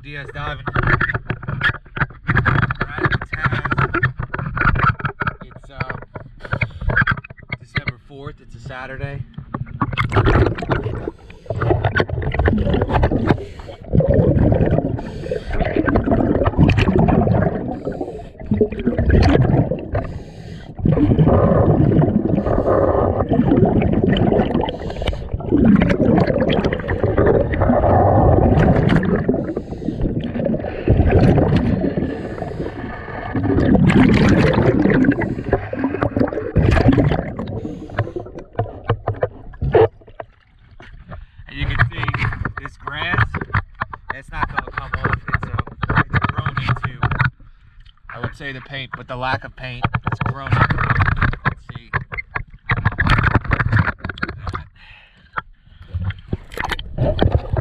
DS diving. Razzamatazz. It's December 4th. It's a Saturday. And you can see this grass, it's not going to come off. It's grown into, I would say, the paint, but the lack of paint, it's grown into it. Let's see. Look at that.